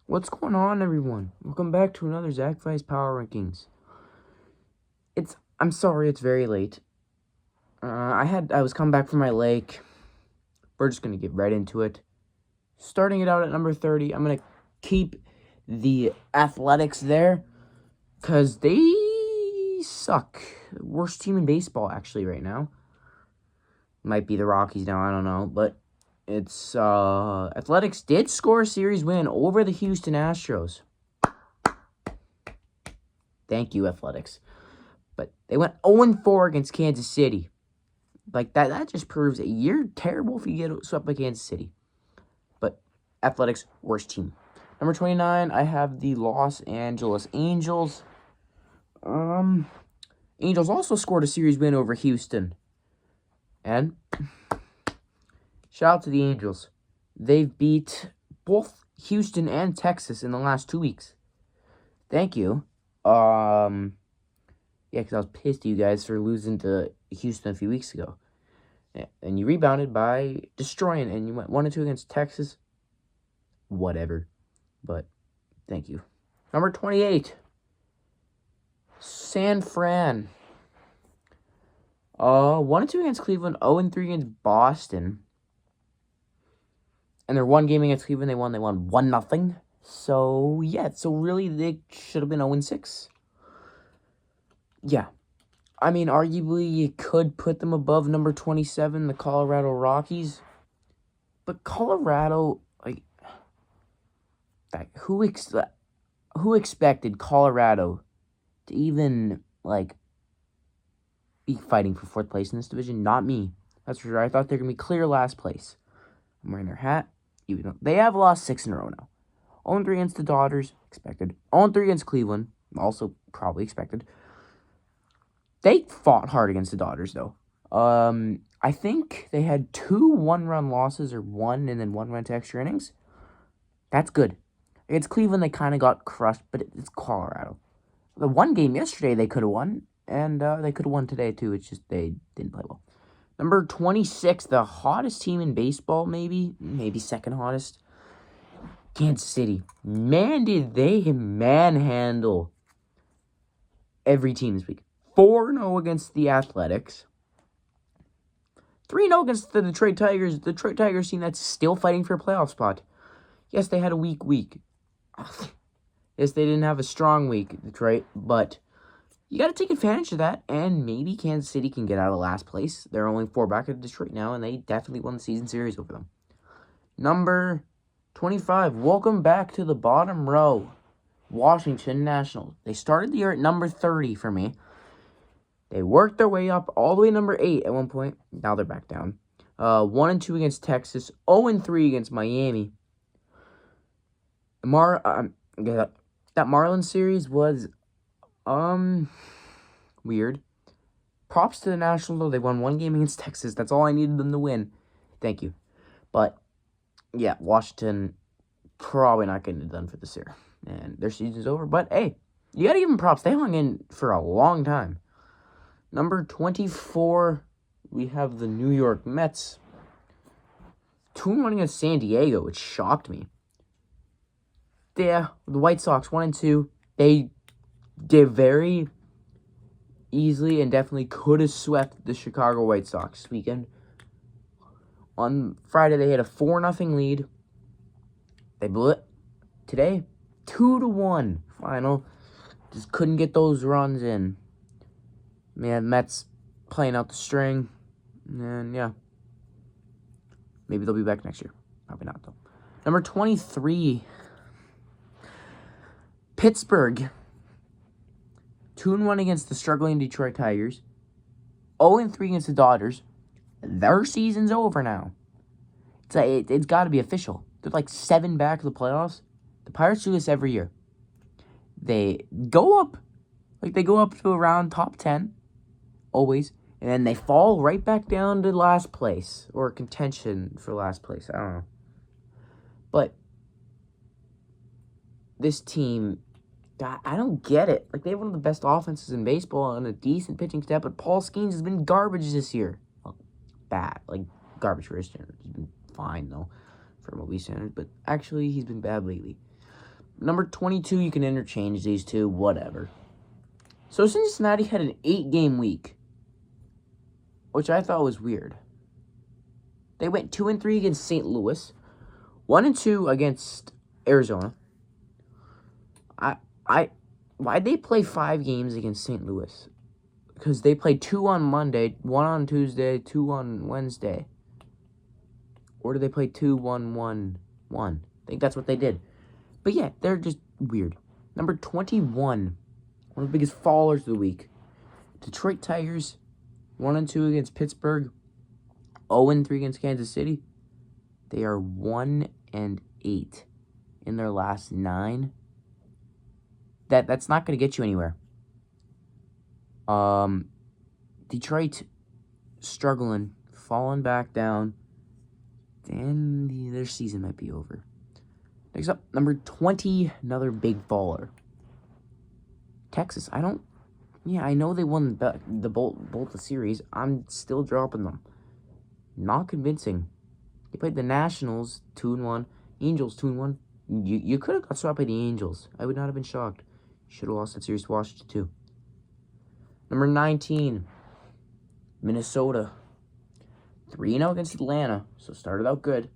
What's going on, everyone? Welcome back to another Zach Vice Power Rankings. I'm sorry it's very late. I was coming back from my lake. We're just gonna get right into it. Starting it out at number 30, I'm gonna keep the Athletics there because they suck. Worst team in baseball, actually, right now. Might be the Rockies now, I don't know, but it's Athletics did score a series win over the Houston Astros. Thank you, Athletics. But they went 0-4 against Kansas City. Like, that just proves that you're terrible if you get swept by Kansas City. But Athletics, worst team. Number 29, I have the Los Angeles Angels. Angels also scored a series win over Houston. And shout out to the Angels. They've beat both Houston and Texas in the last 2 weeks. Thank you. Yeah, because I was pissed at you guys for losing to Houston a few weeks ago. And you rebounded by destroying, and you went 1-2 against Texas. Whatever. But thank you. Number 28. San Fran. 1-2 against Cleveland, 0-3 against Boston. And their one game against Cleveland, they won 1-0. So, yeah, really they should have been 0-6. Yeah. I mean, arguably, you could put them above number 27, the Colorado Rockies. But Colorado, who expected Colorado to even, be fighting for 4th place in this division? Not me. That's for sure. I thought they were going to be clear last place. I'm wearing their hat, even though they have lost 6 in a row now. 0-3 against the Dodgers, expected. 0-3 against Cleveland, also probably expected. They fought hard against the Dodgers, though. I think they had 2 one-run losses, or 1 and then 1 went to extra innings. That's good. Against Cleveland, they kind of got crushed, but it's Colorado. The one game yesterday they could have won, and they could have won today, too. It's just they didn't play well. Number 26, the hottest team in baseball, maybe second hottest, Kansas City. Man, did they manhandle every team this week. 4-0 against the Athletics. 3-0 against the Detroit Tigers. The Detroit Tigers team that's still fighting for a playoff spot. Yes, they had a weak week. Yes, they didn't have a strong week, Detroit, but you got to take advantage of that, and maybe Kansas City can get out of last place. They're only 4 back at Detroit now, and they definitely won the season series over them. Number 25, welcome back to the bottom row. Washington Nationals. They started the year at number 30 for me. They worked their way up all the way to number 8 at one point. Now they're back down. 1-2 against Texas. 0-3 against Miami. That Marlins series was weird. Props to the Nationals, though. They won 1 game against Texas. That's all I needed them to win. Thank you. But, yeah, Washington probably not getting it done for this year. And their season's over. But, hey, you got to give them props. They hung in for a long time. Number 24, we have the New York Mets. 2-1 against San Diego, which shocked me. Yeah, the White Sox, 1-2. They did very easily and definitely could have swept the Chicago White Sox this weekend. On Friday, they had a 4-0 lead. They blew it. Today, 2-1 final. Just couldn't get those runs in. Man, Mets playing out the string. And, yeah. Maybe they'll be back next year. Probably not, though. Number 23. Pittsburgh. 2-1 against the struggling Detroit Tigers. 0-3 against the Dodgers. Their season's over now. It's got to be official. They're 7 back of the playoffs. The Pirates do this every year. They go up. They go up to around top 10. Always. And then they fall right back down to last place. Or contention for last place. I don't know. But this team, I don't get it. They have one of the best offenses in baseball and a decent pitching staff, but Paul Skeens has been garbage this year. Well, bad. Garbage for his standards. He's been fine, though, for MLB standards, but actually, he's been bad lately. Number 22, you can interchange these two, whatever. So Cincinnati had an 8-game week, which I thought was weird. They went 2-3 against St. Louis, 1-2 against Arizona. Why'd they play 5 games against St. Louis? Because they played 2 on Monday, 1 on Tuesday, 2 on Wednesday. Or did they play 2, 1, 1, 1? I think that's what they did. But yeah, they're just weird. Number 21, one of the biggest fallers of the week. Detroit Tigers, 1-2 against Pittsburgh, 0-3 against Kansas City. They are 1-8 in their last 9. That's not going to get you anywhere. Detroit struggling, falling back down, and their season might be over. Next up, number 20, another big faller. Texas. I know they won both the series. I'm still dropping them. Not convincing. They played the Nationals 2-1, Angels 2-1. You could have got swept by the Angels. I would not have been shocked. Should have lost that series to Washington too. Number 19, Minnesota. 3-0 against Atlanta, so started out good.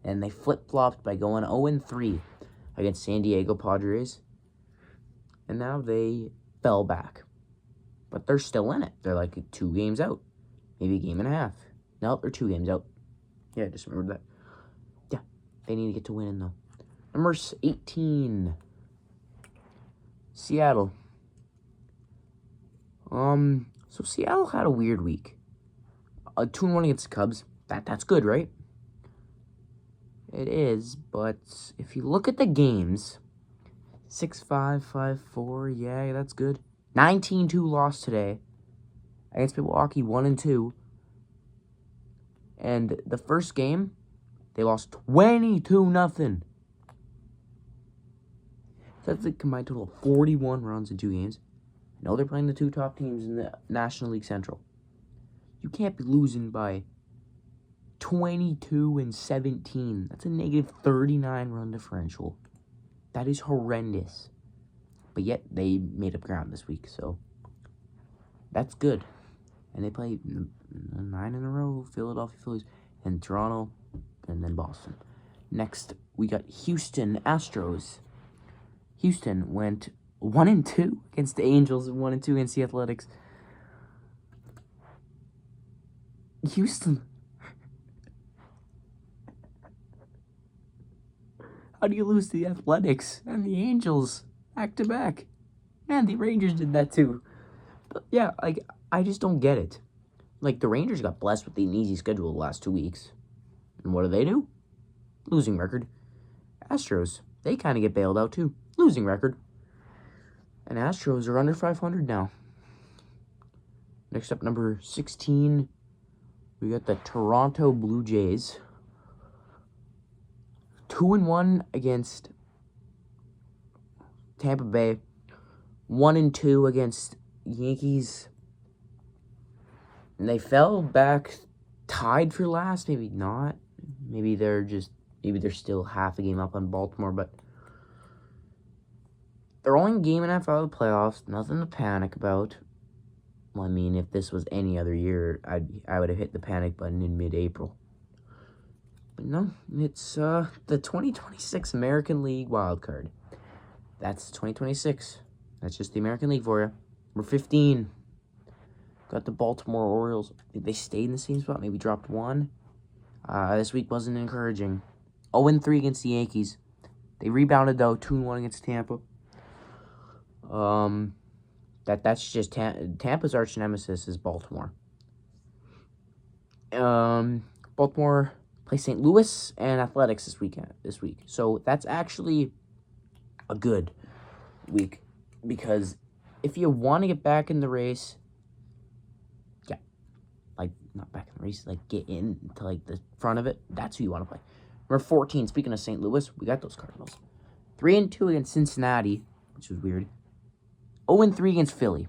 And they flip-flopped by going 0-3 against San Diego Padres. And now they fell back. But they're still in it. They're like 2 games out. Maybe a game and a half. No, they're 2 games out. Yeah, just remembered that. Yeah, they need to get to winning, though. Number 18, Seattle. So Seattle had a weird week. 2-1 against the Cubs. That's good, right? It is, but if you look at the games, 6-5, 5-4, yeah, that's good. 19-2 loss today against Milwaukee, 1-2. And the first game, they lost 22-0. So that's a combined total of 41 runs in 2 games. I know they're playing the 2 top teams in the National League Central. You can't be losing by 22-17. That's a negative 39 run differential. That is horrendous. But yet, they made up ground this week, so that's good. And they play 9 in a row, Philadelphia Phillies, and Toronto, and then Boston. Next, we got Houston Astros. Houston went 1-2 against the Angels and 1-2 against the Athletics. Houston. How do you lose to the Athletics and the Angels back to back? Man, the Rangers did that too. But yeah, I just don't get it. The Rangers got blessed with an easy schedule the last 2 weeks. And what do? Losing record. Astros, they kind of get bailed out too. Losing record. And Astros are under 500 now. Next up, number 16, we got the Toronto Blue Jays. 2-1 against Tampa Bay. 1-2 against Yankees. And they fell back, tied for last. Maybe not. Maybe they're still half a game up on Baltimore, but they're only a game and a half out of the playoffs. Nothing to panic about. Well, I mean, if this was any other year, I would have hit the panic button in mid-April. But no, it's the 2026 American League wild card. That's 2026. That's just the American League for you. Number 15. Got the Baltimore Orioles. I think they stayed in the same spot. Maybe dropped 1. This week wasn't encouraging. 0-3 against the Yankees. They rebounded, though. 2-1 against Tampa. That's just Tampa's arch nemesis is Baltimore. Baltimore plays St. Louis and Athletics this week. So that's actually a good week because if you want to get back in the race, not back in the race, get into the front of it, that's who you want to play. Number 14, speaking of St. Louis, we got those Cardinals. 3-2 against Cincinnati, which was weird. 0-3 against Philly.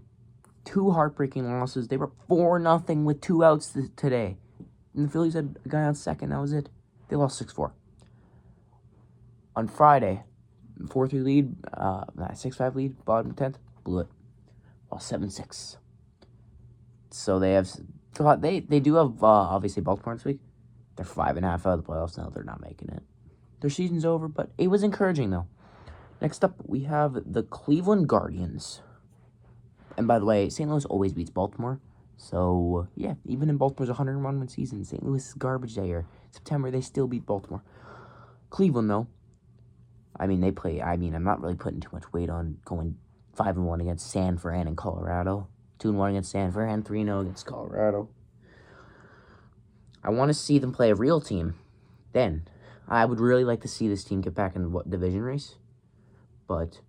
2 heartbreaking losses. They were 4-0 with 2 outs today. And the Phillies had a guy on second. That was it. They lost 6-4. On Friday, 4-3 lead, 6-5 lead, bottom 10th, blew it. Well, 7-6. So they do have, obviously, Baltimore this week. They're 5.5 out of the playoffs now. They're not making it. Their season's over, but it was encouraging, though. Next up, we have the Cleveland Guardians. And by the way, St. Louis always beats Baltimore. So, yeah, even in Baltimore's 101-win season, St. Louis is garbage that year. September, they still beat Baltimore. Cleveland, though, I'm not really putting too much weight on going 5-1 against San Fran in Colorado. 2-1 against San Fran, 3-0 against Colorado. I want to see them play a real team. Then, I would really like to see this team get back in the division race. But,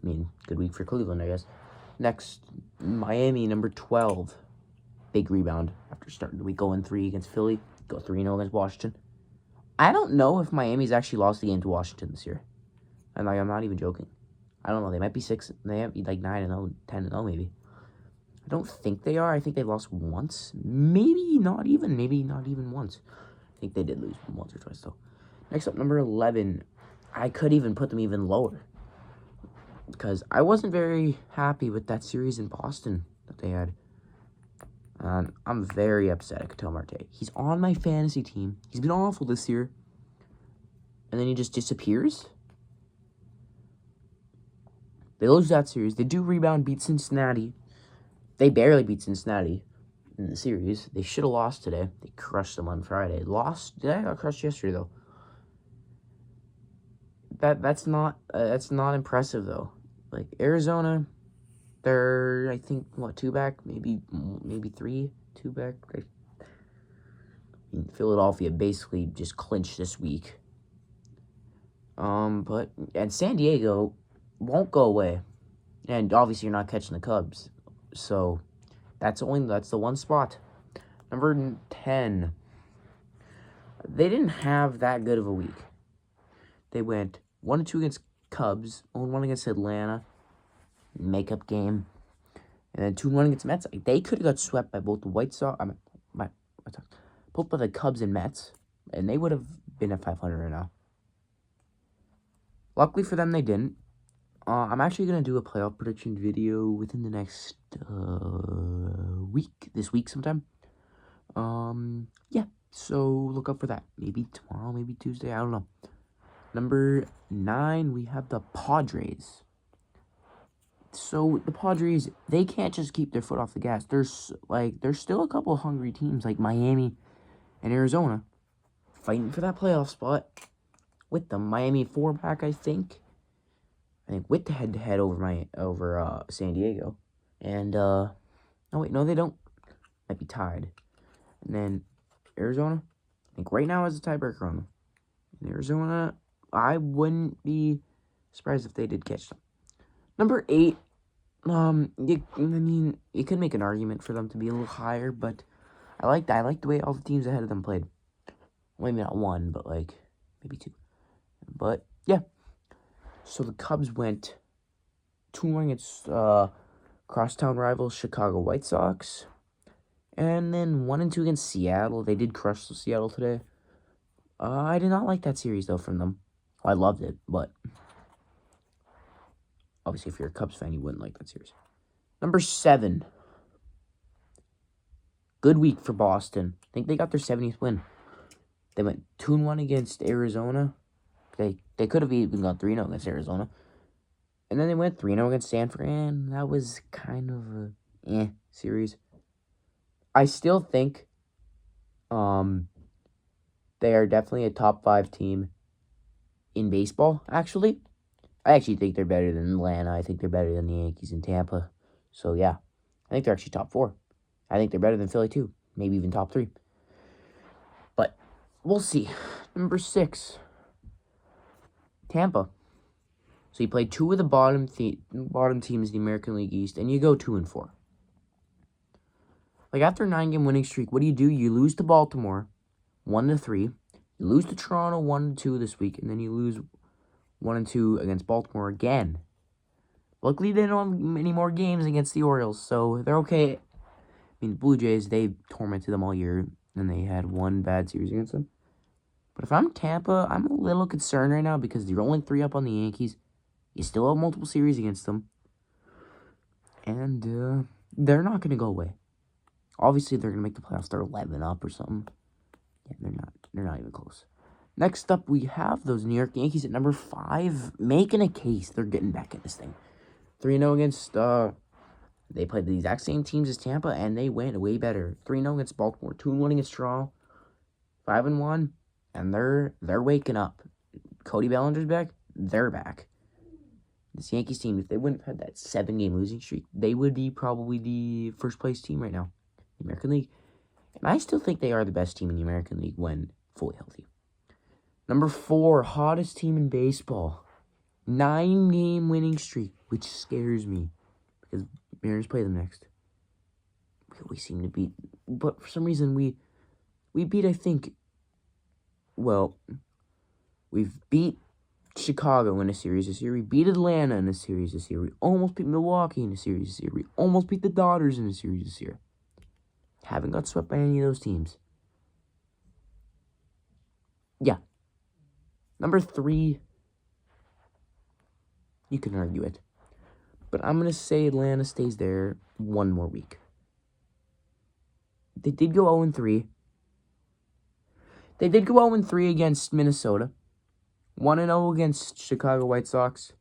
good week for Cleveland, I guess. Next, Miami, number 12. Big rebound after starting the week 0-3 against Philly. Go 3-0 against Washington. I don't know if Miami's actually lost the game to Washington this year. I'm not even joking. I don't know. They might be 6. They might be 9-0, 10-0 maybe. I don't think they are. I think they lost once. Maybe not even once. I think they did lose once or twice, though. Next up, number 11. I could even put them even lower. Because I wasn't very happy with that series in Boston that they had. I'm very upset at Ketel Marte. He's on my fantasy team. He's been awful this year. And then he just disappears. They lose that series. They do rebound, beat Cincinnati. They barely beat Cincinnati in the series. They should have lost today. They crushed them on Friday. They got crushed yesterday, though. That's not impressive, though. Like, Arizona, they're, I think, 2 back? Maybe 3, 2 back. Philadelphia basically just clinched this week. And San Diego won't go away. And obviously you're not catching the Cubs. So, that's the one spot. Number 10. They didn't have that good of a week. They went 1-2 against Cubs, 0-1 against Atlanta, makeup game, and then 2-1 against Mets. They could have got swept by both the White Sox, both by the Cubs and Mets, and they would have been at 500 right now. Luckily for them, they didn't. I'm actually going to do a playoff prediction video within the next week, this week sometime. Yeah, so look up for that. Maybe tomorrow, maybe Tuesday, I don't know. Number 9, we have the Padres. So, the Padres, they can't just keep their foot off the gas. There's still a couple of hungry teams like Miami and Arizona fighting for that playoff spot with the Miami 4-back, I think with the head-to-head over San Diego. And, oh, wait, no, they don't. Might be tied. And then Arizona, I think right now has a tiebreaker on them. And Arizona, I wouldn't be surprised if they did catch them. Number 8, you could make an argument for them to be a little higher, but I like the way all the teams ahead of them played. Well, maybe not one, but maybe 2. But yeah. So the Cubs went 2-1 against crosstown rivals Chicago White Sox, and then 1-2 against Seattle. They did crush Seattle today. I did not like that series though from them. I loved it, but obviously if you're a Cubs fan, you wouldn't like that series. Number 7. Good week for Boston. I think they got their 70th win. They went 2-1 against Arizona. They could have even gone 3-0 against Arizona. And then they went 3-0 against San Fran. That was kind of a series. I still think they are definitely a top 5 team in baseball, actually. I actually think they're better than Atlanta. I think they're better than the Yankees and Tampa. So, yeah. I think they're actually top 4. I think they're better than Philly, too. Maybe even top 3. But we'll see. Number 6. Tampa. So you play 2 of the bottom teams in the American League East, and you go 2-4. After a 9-game winning streak, what do? You lose to Baltimore 1-3. You lose to Toronto 1-2 this week, and then you lose 1-2 against Baltimore again. Luckily, they don't have many more games against the Orioles, so they're okay. The Blue Jays, they tormented them all year, and they had one bad series against them. But if I'm Tampa, I'm a little concerned right now because you're only 3 up on the Yankees. You still have multiple series against them. And they're not going to go away. Obviously, they're going to make the playoffs. They're 11 up or something. Yeah, they're not. They're not even close. Next up, we have those New York Yankees at number 5, making a case. They're getting back in this thing. 3-0 against, they played the exact same teams as Tampa, and they went way better. 3-0 against Baltimore, 2-1 against Toronto, 5-1, and they're waking up. Cody Bellinger's back. They're back. This Yankees team, if they wouldn't have had that 7-game losing streak, they would be probably the first-place team right now in the American League. And I still think they are the best team in the American League when fully healthy. Number 4, hottest team in baseball. 9-game winning streak, which scares me because Mariners play them next. We always seem to beat, but for some reason we beat, I think, well, we've beat Chicago in a series this year. We beat Atlanta in a series this year. We almost beat Milwaukee in a series this year. We almost beat the Dodgers in a series this year. Haven't got swept by any of those teams. Yeah. Number 3, you can argue it. But I'm going to say Atlanta stays there one more week. They did go 0-3. They did go 0-3 against Minnesota. 1-0 against Chicago White Sox.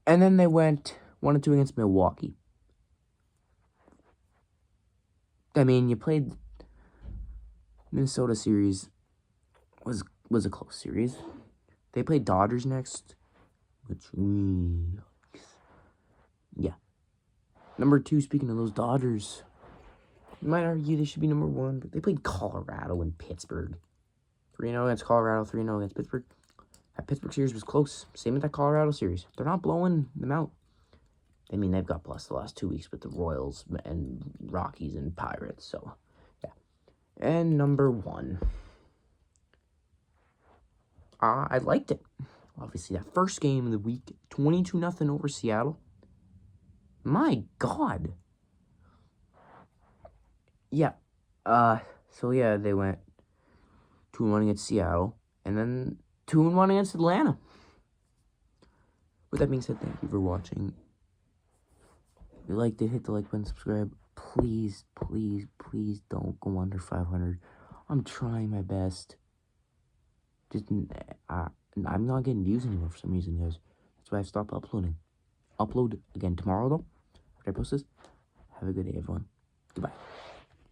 And then they went 1-2 against Milwaukee. I mean, you played Minnesota series was a close series. They played Dodgers next, which yeah. Number 2, speaking of those Dodgers, you might argue they should be number 1, but they played Colorado and Pittsburgh. 3-0 against Colorado, 3-0 against Pittsburgh. That Pittsburgh series was close. Same with that Colorado series. They're not blowing them out. I mean, they've got blessed the last 2 weeks with the Royals and Rockies and Pirates, so yeah. And number 1. I liked it. Obviously, that first game of the week, 22-0 over Seattle. My God. Yeah. So yeah, they went 2-1 against Seattle, and then 2-1 against Atlanta. With that being said, thank you for watching. If you liked it, hit the like button, subscribe. Please, please, please don't go under 500. I'm trying my best. Just, I'm not getting views anymore for some reason, guys. That's why I stopped uploading. Upload again tomorrow, though, after I post this. Have a good day, everyone. Goodbye.